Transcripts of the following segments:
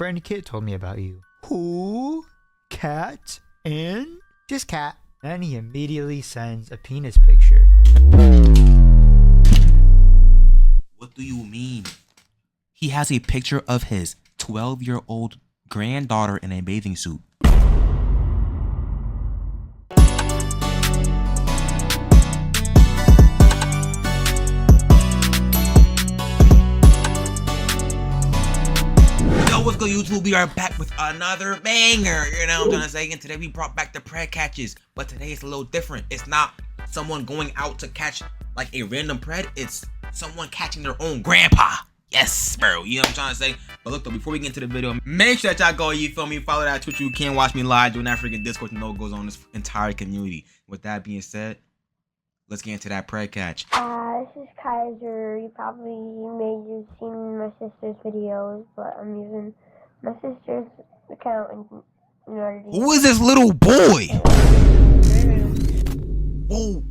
Friend Kit told me about you. Who? Cat? And? Just cat. Then he immediately sends a penis picture. What do you mean? He has a picture of his 12-year-old granddaughter in a bathing suit. What's good, YouTube? We are back with another banger. You know what I'm trying to say? And today we brought back the pred catches, but today it's a little different. It's not someone going out to catch like a random pred. It's someone catching their own grandpa. Yes, bro. You know what I'm trying to say? But look though, before we get into the video, make sure that y'all go, you feel me? Follow that Twitch. You can watch me live, join that freaking Discord. You know what goes on in this entire community. With that being said, let's get into that pred catch. This is Kaiser. You probably may have seen my sister's videos, but I'm using my sister's account in order to... Who is this little boy? Whoa.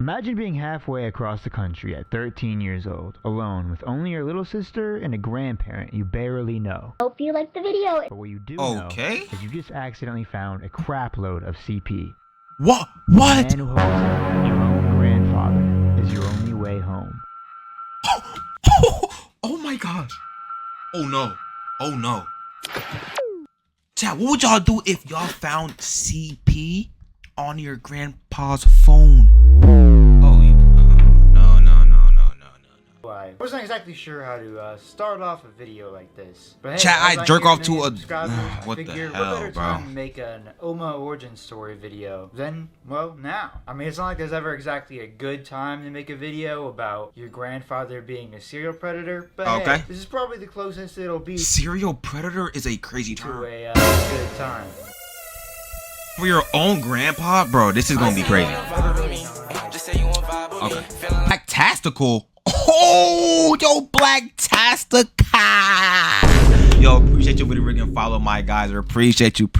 Imagine being halfway across the country at 13 years old, alone with only your little sister and a grandparent you barely know. Hope you like the video. But what you do know Okay. is you just accidentally found a crap load of CP. What? The man who holds it, your own grandfather, is your only way home. Oh my gosh. Oh no. Oh no. Chat, what would y'all do if y'all found CP on your grandpa's phone? Oh, no. I wasn't exactly sure how to start off a video like this. But hey, Chat, I jerk off to a... what the figured, hell, what better bro? time to make an Oma origin story video than, well, now. I mean, it's not like there's ever exactly a good time to make a video about your grandfather being a serial predator, but Okay. hey, this is probably the closest it'll be Serial predator is a crazy to term. a good time. For your own grandpa? Bro, this is gonna be crazy. Okay. Black-tastical? Oh, yo, Black-tastica. Yo, appreciate you for the rig follow, my guys. I appreciate you.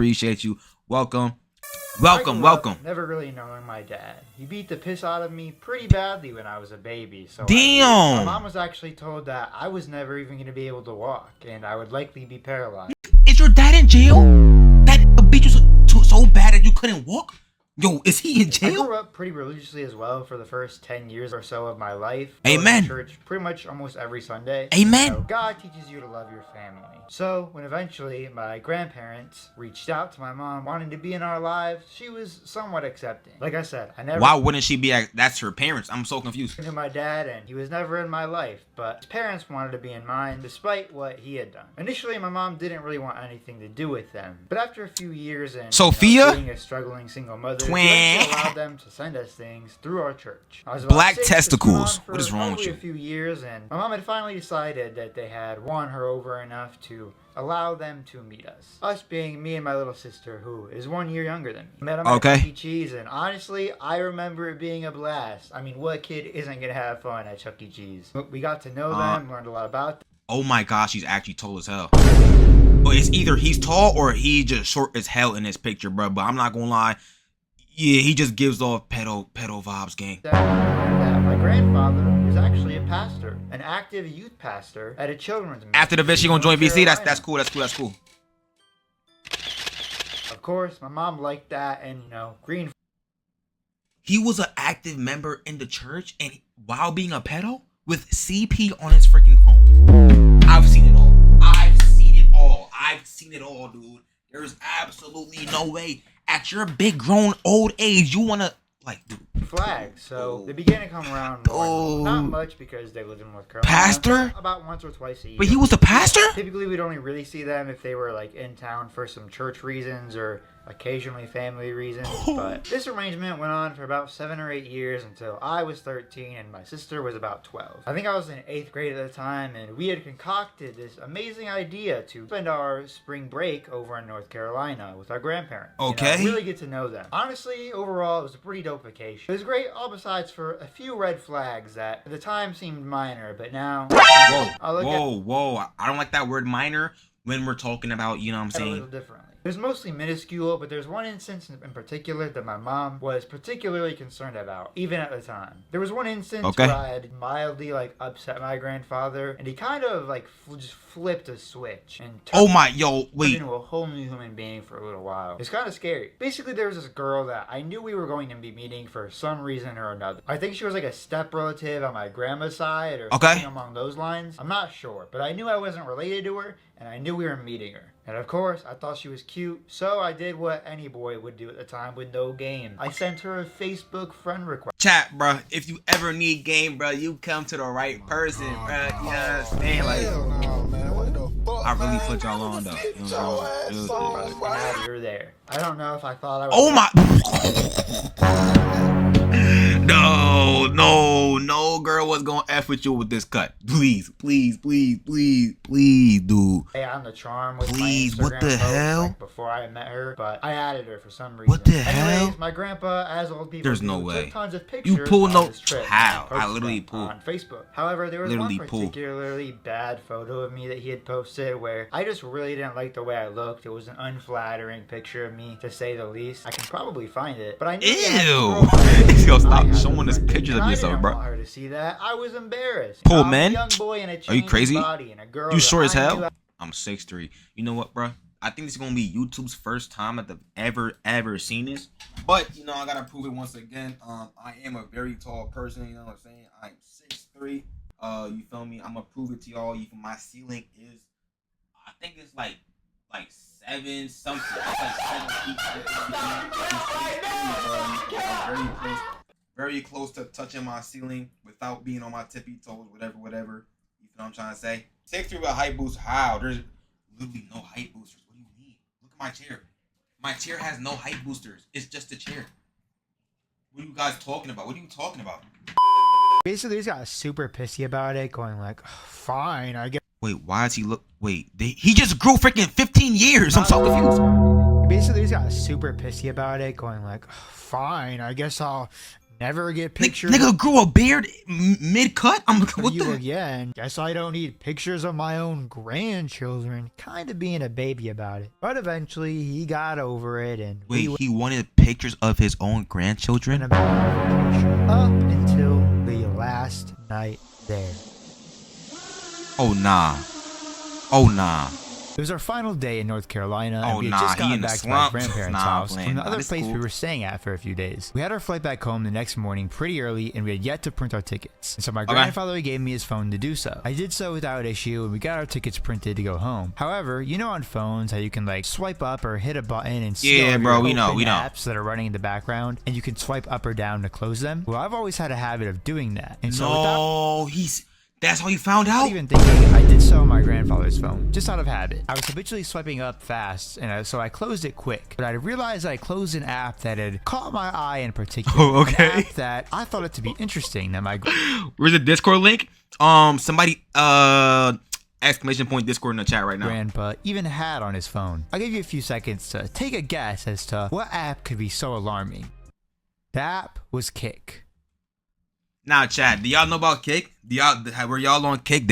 Welcome. Never really knowing my dad. He beat the piss out of me pretty badly when I was a baby. So Damn. my mom was actually told that I was never even going to be able to walk, and I would likely be paralyzed. Is your dad in jail? That beat you so bad that you couldn't walk? Yo, is he in I jail? grew up pretty religiously as well for the first 10 years or so of my life. Amen. Going to church pretty much almost every Sunday. Amen. So God teaches you to love your family. So when eventually my grandparents reached out to my mom wanting to be in our lives, she was somewhat accepting. Like I said, I never... Why wouldn't she be? That's her parents. I'm so confused. ...to my dad, and he was never in my life, but his parents wanted to be in mine despite what he had done. Initially, my mom didn't really want anything to do with them, but after a few years and Sophia? being a struggling single mother, Twin. we eventually allowed them to send us things through our church. I was about Black 6, testicles. for What is wrong with probably you? a few years, and my mom had finally decided that they had won her over enough to allow them to meet us. Us being me and my little sister, who is 1 year younger than me. Met them at Okay. Chuck E. Cheese, and honestly, I remember it being a blast. I mean, what kid isn't gonna have fun at Chuck E. Cheese? We got to know them, learned a lot about them. Oh my gosh, he's actually tall as hell. But it's either he's tall or he's just short as hell in this picture, bro. But I'm not gonna lie. Yeah, he just gives off pedo vibes, gang. That my grandfather was actually a pastor, an active youth pastor at a children's ministry. After the vid, she gonna join in VC. North That's cool. That's cool. Of course, my mom liked that, and green. He was an active member in the church, and while being a pedo with CP on his freaking phone. I've seen it all, dude. There's absolutely no way at your big grown old age you wanna dude. Flags, so they began to come around more. Not much because they live in North Carolina. Pastor? About once or twice a year. But he was a pastor? Typically, we'd only really see them if they were in town for some church reasons or occasionally family reasons. But this arrangement went on for about 7 or 8 years until I was 13 and my sister was about 12. I think I was in 8th grade at the time, and we had concocted this amazing idea to spend our spring break over in North Carolina with our grandparents. Okay. Really get to know them. Honestly, overall, it was a pretty dope vacation. It was great, all besides for a few red flags that at the time seemed minor, but now... Whoa. I don't like that word minor when we're talking about, you know what I'm A little saying? differently. It was mostly minuscule, but there's one instance in particular that my mom was particularly concerned about, even at the time. There was one instance where I had mildly like upset my grandfather, and he kind of like just flipped a switch and turned into a whole new human being for a little while. It's kind of scary. Basically, there was this girl that I knew we were going to be meeting for some reason or another. I think she was like a step relative on my grandma's side or something along those lines. I'm not sure, but I knew I wasn't related to her, and I knew we were meeting her. And of course, I thought she was cute, so I did what any boy would do at the time with no game. I sent her a Facebook friend request. Chat, bro. If you ever need game, bro, you come to the right person, bro. You know what I'm saying? Like, I really put y'all on, though. You know what I'm saying? Now you're there. I don't know if I thought I was... Oh my... No girl was gonna F with you with this cut. Please, dude. Hey, I'm the charm with please, my Instagram what the post, hell? like, before I met her, but I added her for some reason. What the Anyways, hell? my grandpa, as old people There's do, no took way. tons of pictures You pulled on no... this trip How? and I posted literally them pulled. on Facebook. However, there was one particularly bad photo of me that he had posted where I just really didn't like the way I looked. It was an unflattering picture of me, to say the least. I can probably find it, but I knew... Ew! Yo, stop showing us pictures of yourself, bro. I didn't want her to see that. I was embarrassed. Pull, I'm man. a young boy in a Are you crazy? body and a girl You short as that I hell? knew I'm 6'3". You know what, bro? I think this is gonna be YouTube's first time that they've ever seen this. But you know, I gotta prove it once again. I am a very tall person. You know what I'm saying? I'm 6'3". You feel me? I'm gonna prove it to y'all. My ceiling is, I think it's like 7 something. It's like 7 feet. Very close to touching my ceiling without being on my tippy toes, whatever. You feel what I'm trying to say? 6'3" with a height boost. How? There's literally no height boosters. What do you mean? Look at my chair. My chair has no height boosters. It's just a chair. What are you guys talking about? What are you talking about? Basically, he's got super pissy about it, going like, fine, I guess. Wait, why does he look... Wait, he just grew freaking 15 years. I'm so confused. Basically, he's got super pissy about it, going like, fine, I guess I'll never get pictures. Nigga grew a beard mid-cut? What the... Again, guess I don't need pictures of my own grandchildren. Kind of being a baby about it. But eventually, he got over it, and... Wait, he wanted pictures of his own grandchildren? Up until the last night there. Oh, nah. It was our final day in North Carolina, and we had just gotten back to my grandparents' house from the other place we were staying at for a few days. We had our flight back home the next morning pretty early, and we had yet to print our tickets. And so my grandfather gave me his phone to do so. I did so without issue, and we got our tickets printed to go home. However, you know on phones how you can like swipe up or hit a button and see all your apps that are running in the background, and you can swipe up or down to close them? Well, I've always had a habit of doing that. And so that's how you found out? Not even thinking, I did so on my grandfather's phone, just out of habit. I was habitually swiping up fast, and so I closed it quick. But I realized I closed an app that had caught my eye in particular. Oh, okay. An app that I thought it to be interesting. That my where's the Discord link? Somebody exclamation point Discord in the chat right now. Grandpa even had on his phone. I'll give you a few seconds to take a guess as to what app could be so alarming. The app was Kik. Now, Chad, do y'all know about Kik? Were y'all on Kik?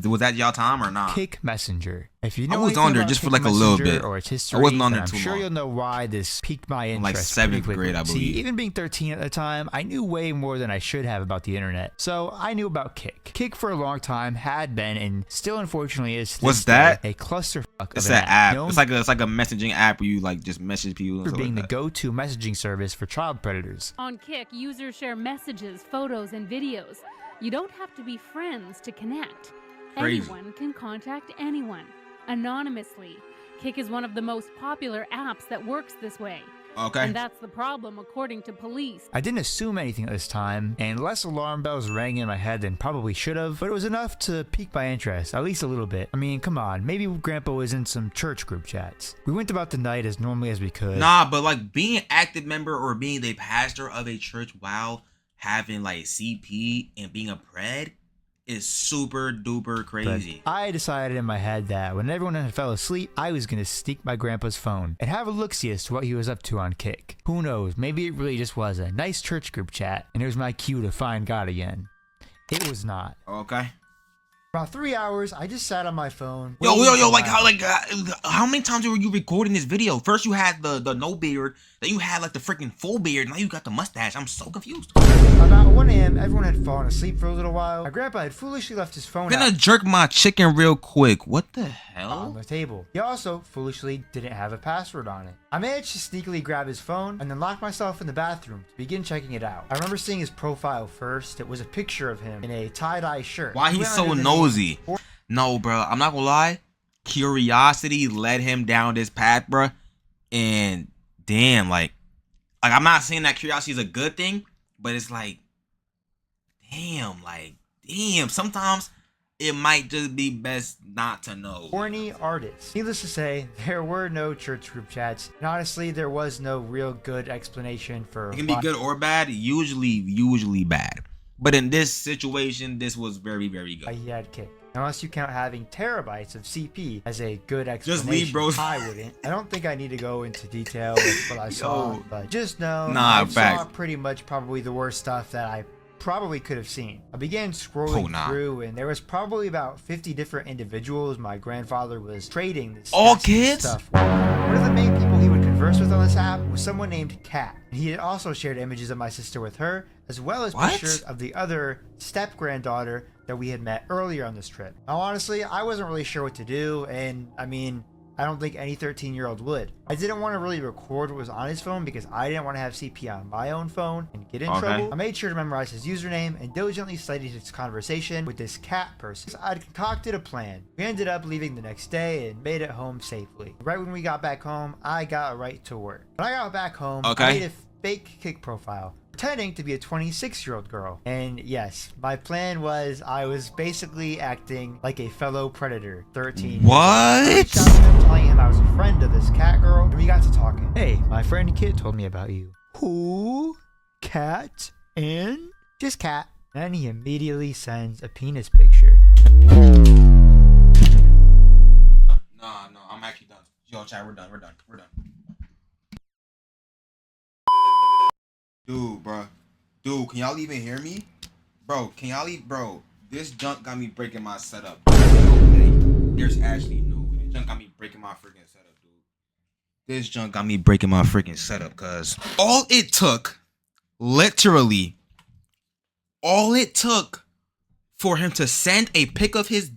Was that y'all time or not? Kik Messenger. If you know I was on there just for like a little bit. Or its history, I wasn't on there I'm too sure long. you'll know why this piqued my interest. Like 7th grade, I believe. See, even being 13 at the time, I knew way more than I should have about the internet. So I knew about Kik. Kik for a long time had been, and still unfortunately is. What's that? A clusterfuck. It's an app. It's like a messaging app where you like just message people. For being the go-to messaging service for child predators. On Kik, users share messages, photos, and videos. You don't have to be friends to connect. Crazy. Anyone can contact anyone, anonymously. Kik is one of the most popular apps that works this way. Okay. And that's the problem, according to police. I didn't assume anything at this time, and less alarm bells rang in my head than probably should have, but it was enough to pique my interest, at least a little bit. I mean, come on, maybe Grandpa was in some church group chats. We went about the night as normally as we could. Nah, but like being an active member or being the pastor of a church while having like CP and being a pred is super duper crazy. But I decided in my head that when everyone had fell asleep, I was gonna sneak my grandpa's phone and have a look-see as to what he was up to on Kik. Who knows, maybe it really just was a nice church group chat and it was my cue to find God again. It was not. Okay. About 3 hours, I just sat on my phone. Yo, waiting for like my- how many times were you recording this video? First you had the no beard, then you had like the freaking full beard, now you got the mustache. I'm so confused. About 1 a.m., everyone had fallen asleep for a little while. My grandpa had foolishly left his phone I'm gonna out jerk my chicken real quick. What the on hell? the table. He also foolishly didn't have a password on it. I managed to sneakily grab his phone and then lock myself in the bathroom to begin checking it out. I remember seeing his profile first. It was a picture of him in a tie-dye shirt. Why He he's went so under the name- nosy? No, bro. I'm not gonna lie. Curiosity led him down this path, bro. And damn, like I'm not saying that curiosity is a good thing, but it's like, damn. Sometimes it might just be best not to know. Horny artists. Needless to say, there were no church group chats, and honestly, there was no real good explanation for It can be why good or bad. Usually bad. But in this situation, this was very, very good. he had kicked. Unless you count having terabytes of CP as a good explanation. Just leave, bros. I wouldn't. I don't think I need to go into detail with what I saw, Yo. but just know Nah, I saw facts. pretty much probably the worst stuff that I probably could have seen. I began scrolling Oh, nah. through, and there was probably about 50 different individuals my grandfather was trading this All nasty kids? stuff with. One of the main people he would converse with on this app was someone named Kat. He had also shared images of my sister with her, as well as What? pictures of the other step-granddaughter that we had met earlier on this trip. Now, honestly, I wasn't really sure what to do, and I mean, I don't think any 13-year-old would. I didn't want to really record what was on his phone because I didn't want to have CP on my own phone and get in Okay. trouble. I made sure to memorize his username and diligently studied his conversation with this cat person. So I'd concocted a plan. We ended up leaving the next day and made it home safely. Right when we got back home, I got right to work. When I got back home, Okay. I made a fake Kick profile, pretending to be a 26-year-old girl. And yes, my plan was I was basically acting like a fellow predator, 13. What? I reached out to him, telling him I was a friend of this cat girl, and we got to talking. Hey, my friend Kit told me about you. Who? Cat? And? Just Cat. Then he immediately sends a penis picture. No, I'm actually done. Yo, chat, we're done. Dude, can y'all even hear me? Bro, this junk got me breaking my setup. No way. There's actually no way. This junk got me breaking my freaking setup, dude. This junk got me breaking my freaking setup, cuz all it took for him to send a pic of his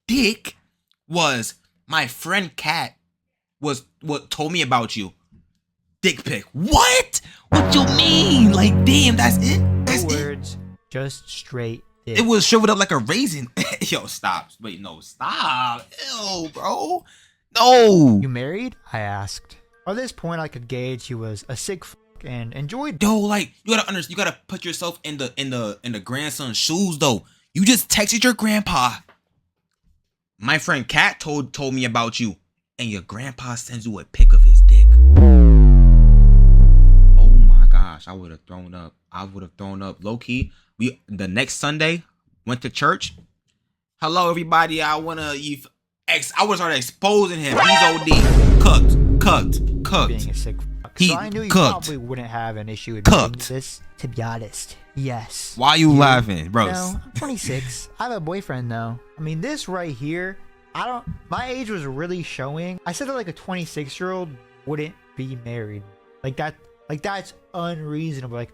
dick was my friend Kat was what told me about you. Dick pic. What? What you mean? Like, damn, that's it? That's No it? words, just straight dick. It was shriveled up like a raisin. Yo, stop. Wait, no, stop. Ew, bro. No. You married? I asked. By this point, I could gauge he was a sick f*** and enjoyed. Yo, like, you gotta understand. You gotta put yourself in the grandson's shoes, though. You just texted your grandpa. My friend Kat told me about you, and your grandpa sends you a pic of his dick. Oh my gosh, I would have thrown up. Low key. We the next Sunday went to church. Hello, everybody. I was started exposing him. He's OD. Cooked. Being a sick f***. He So I knew he cooked. probably wouldn't have an issue with Cooked. this. To be honest, yes. Why you laughing, bro? No, I'm 26. I have a boyfriend though. I mean, this right here, my age was really showing. I said that like a 26-year-old wouldn't be married. That's unreasonable. Like,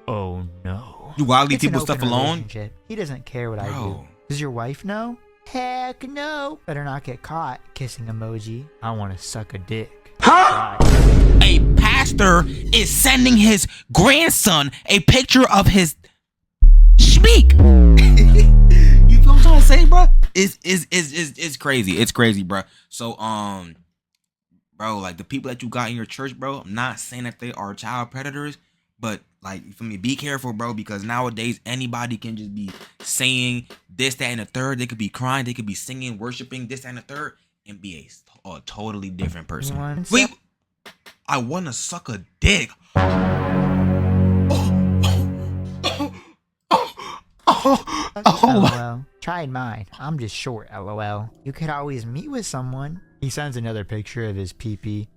oh no. You gotta leave It's an people stuff open alone. relationship. He doesn't care what I do. Bro. Does your wife know? Heck no. Better not get caught. Kissing emoji. I want to suck a dick. Huh? A pastor is sending his grandson a picture of his schmeek. You feel what I'm trying to say, bro? It's crazy. It's crazy, bro. So, bro, like the people that you got in your church, bro, I'm not saying that they are child predators, but like, you feel me? Be careful, bro, because nowadays anybody can just be saying this, that, and the third. They could be crying, they could be singing, worshiping this, that, and the third, and be a totally different person. Anyone? Wait, I want to suck a dick. LOL. Tried mine. I'm just short, LOL. You could always meet with someone. He sends another picture of his pee-pee.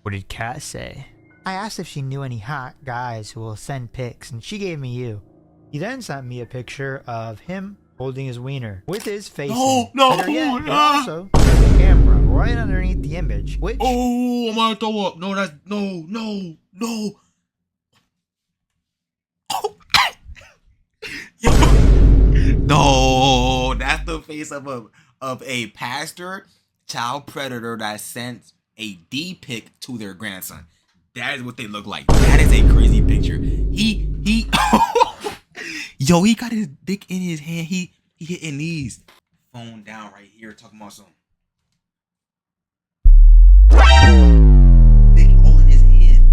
What did Kat say? I asked if she knew any hot guys who will send pics, and she gave me you. He then sent me a picture of him holding his wiener with his face. No, Better yet, it also has a camera right underneath the image, which Oh, I'm gonna throw up. No, that's no. Oh. Yo. No, that's the face of a pastor, child predator that sent a D pic to their grandson. That is what they look like. That is a crazy picture. He yo, he got his dick in his hand. He hitting these. Phone down right here, talking about something. Dick all in his hand.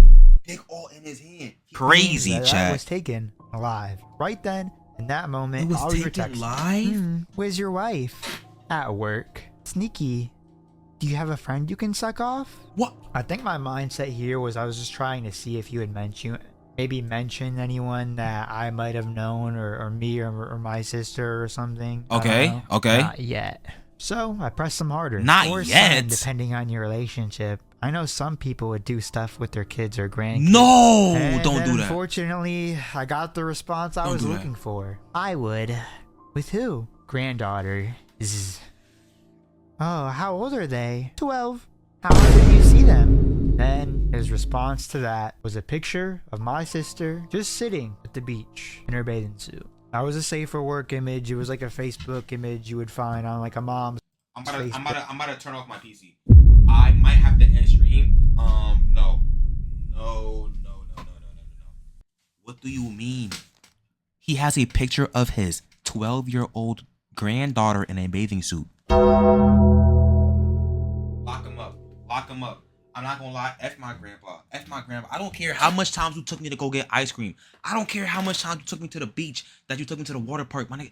Dick all in his hand. Crazy, that Chad. was taken alive. Right then, in that moment, It was all we were taken texting. live? Where's your wife? At work. Sneaky. Do you have a friend you can suck off? What? I think my mindset here was I was just trying to see if you had mentioned anyone that I might have known, or me, or my sister or something. I don't Okay, know. okay. Not yet. So I pressed some harder. Not or yet? Some, depending on your relationship. I know some people would do stuff with their kids or grandkids. No, And don't then do that. Unfortunately, I got the response I Don't was do that. looking for. I would. With who? Granddaughter. Zzz. Oh, how old are they? 12. How often do you see them? Then his response to that was a picture of my sister just sitting at the beach in her bathing suit. That was a safe for work image. It was like a Facebook image you would find on like a mom's. I'm about to turn off my PC. I might have to end stream. No. What do you mean? He has a picture of his 12-year-old granddaughter in a bathing suit. Lock him up. I'm not gonna lie. F my grandpa. I don't care how much times you took me to go get ice cream. I don't care how much time you took me to the beach, that you took me to the water park, my nigga.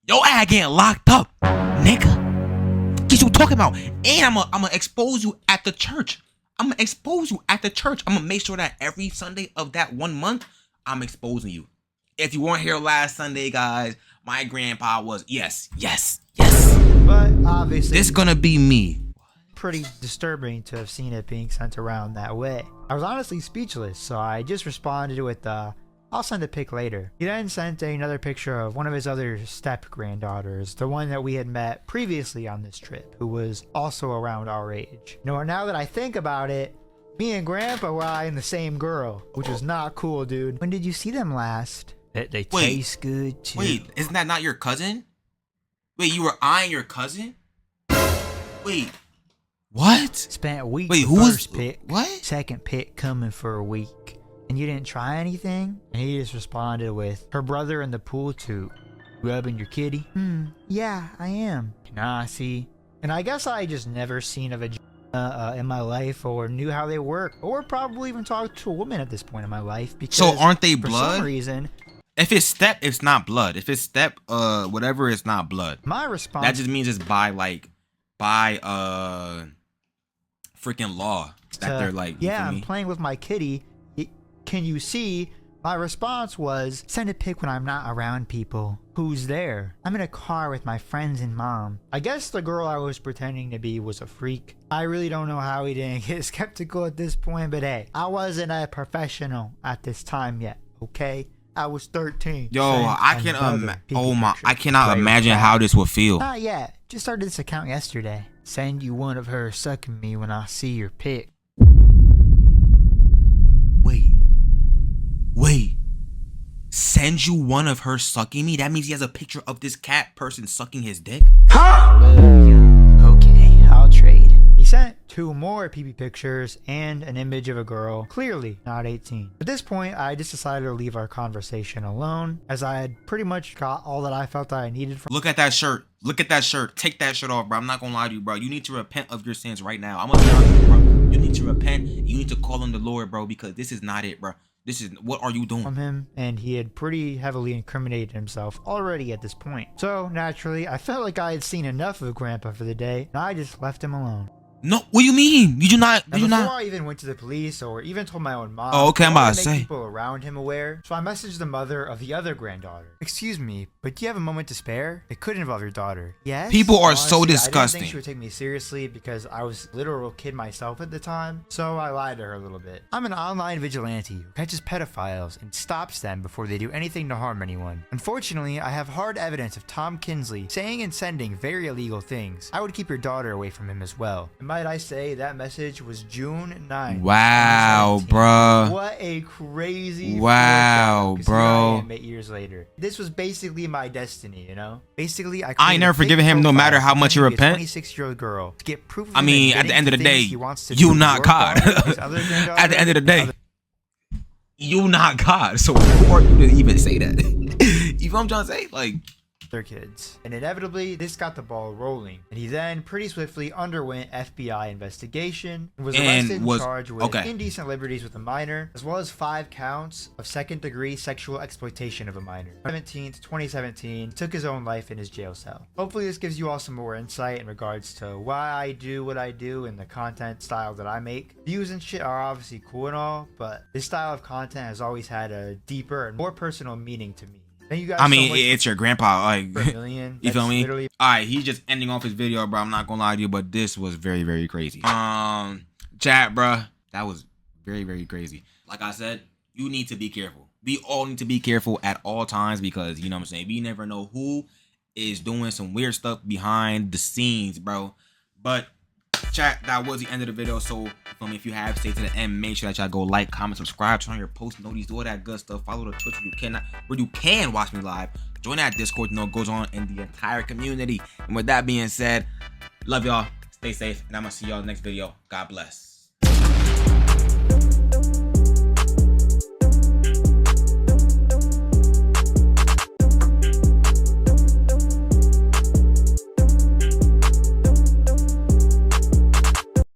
Yo, ass getting locked up, nigga. What you talking about? And I'm gonna expose you at the church. I'm gonna make sure that every Sunday of that 1 month, I'm exposing you. If you weren't here last Sunday, guys, my grandpa was yes. But obviously, This gonna be me. pretty disturbing to have seen it being sent around that way. I was honestly speechless, so I just responded with, I'll send a pic later. He then sent another picture of one of his other step granddaughters, the one that we had met previously on this trip, who was also around our age. Now that I think about it, me and Grandpa were eyeing the same girl, which was not cool, dude. When did you see them last? They taste good too. Wait, isn't that not your cousin? Wait, you were eyeing your cousin? Wait, what? Spent a week. Wait, with who was first pic, what? second pic coming for a week, and you didn't try anything? And he just responded with, her brother in the pool too. Rubbing your kitty? Yeah, I am. Nah, see. And I guess I just never seen a vagina in my life, or knew how they work, or probably even talked to a woman at this point in my life. Because So aren't they for blood? some reason, If it's step, it's not blood. If it's step, whatever, it's not blood. my response. That just means it's by freaking law that they're like. you yeah, feel I'm me? playing with my kitty. Can you see? My response was, send a pic when I'm not around people. Who's there? I'm in a car with my friends and mom. I guess the girl I was pretending to be was a freak. I really don't know how he didn't get skeptical at this point, but hey, I wasn't a professional at this time yet, okay? I was 13. Yo, Send I can another piggy I picture. cannot Play with imagine that. how this would feel. Not yet. Just started this account yesterday. Send you one of her sucking me when I see your pic. Wait. Send you one of her sucking me? That means he has a picture of this cat person sucking his dick? Okay, I'll trade. He sent 2 more PP pictures and an image of a girl, clearly not 18. At this point, I just decided to leave our conversation alone, as I had pretty much got all that I felt I needed from. Look at that shirt. Take that shirt off, bro. I'm not gonna lie to you, bro. You need to repent of your sins right now. I'm gonna be honest with you, bro. You need to repent. You need to call on the Lord, bro, because this is not it, bro. What are you doing? From him, and he had pretty heavily incriminated himself already at this point. So naturally, I felt like I had seen enough of Grandpa for the day, and I just left him alone. No, what do you mean? Did you not? Now, before I even went to the police or even told my own mom, Oh, okay, I'm I about wanted to to make say. people around him aware. So I messaged the mother of the other granddaughter. Excuse me, but do you have a moment to spare? It could involve your daughter. Yes. People are so Honestly, I disgusting. didn't think she would take me seriously because I was a literal kid myself at the time. So I lied to her a little bit. I'm an online vigilante who catches pedophiles and stops them before they do anything to harm anyone. Unfortunately, I have hard evidence of Tom Kinsley saying and sending very illegal things. I would keep your daughter away from him as well. And might I say that message was June 9th. Wow, 2017. bruh. What a crazy Wow, foreshadow, 'cause bro. here I am 8 years later. This was basically my destiny, you know? Basically, I I ain't never created a fake forgiven him no profile matter how much you pretending to be a repent. 26-year-old girl to get proof of I him mean, at the admitting end of to the things day, he wants to you do to not your God. daughter, his other At the end of the day, other- you not God. So who are you to even say that? You know what I'm trying to say? Like, their kids. And inevitably, this got the ball rolling. And he then pretty swiftly underwent FBI investigation and was arrested and charged with indecent liberties with a minor, as well as 5 counts of second-degree sexual exploitation of a minor. 17th, 2017, took his own life in his jail cell. Hopefully this gives you all some more insight in regards to why I do what I do and the content style that I make. Views and shit are obviously cool and all, but this style of content has always had a deeper and more personal meaning to me. Thank you guys I mean, so much it's your grandpa. Like, for a million. you feel That's me? literally- All right, he's just ending off his video, bro. I'm not gonna lie to you, but this was very, very crazy. Chat, bro, that was very, very crazy. Like I said, you need to be careful. We all need to be careful at all times because you know what I'm saying. We never know who is doing some weird stuff behind the scenes, bro. But chat, that was the end of the video. So if you have stayed to the end, make sure that y'all go like, comment, subscribe, turn on your post notifications, do all that good stuff. Follow the Twitch where you can watch me live. Join that Discord to know what goes on in the entire community. And with that being said, love y'all, stay safe, and I'm gonna see y'all next video. God bless.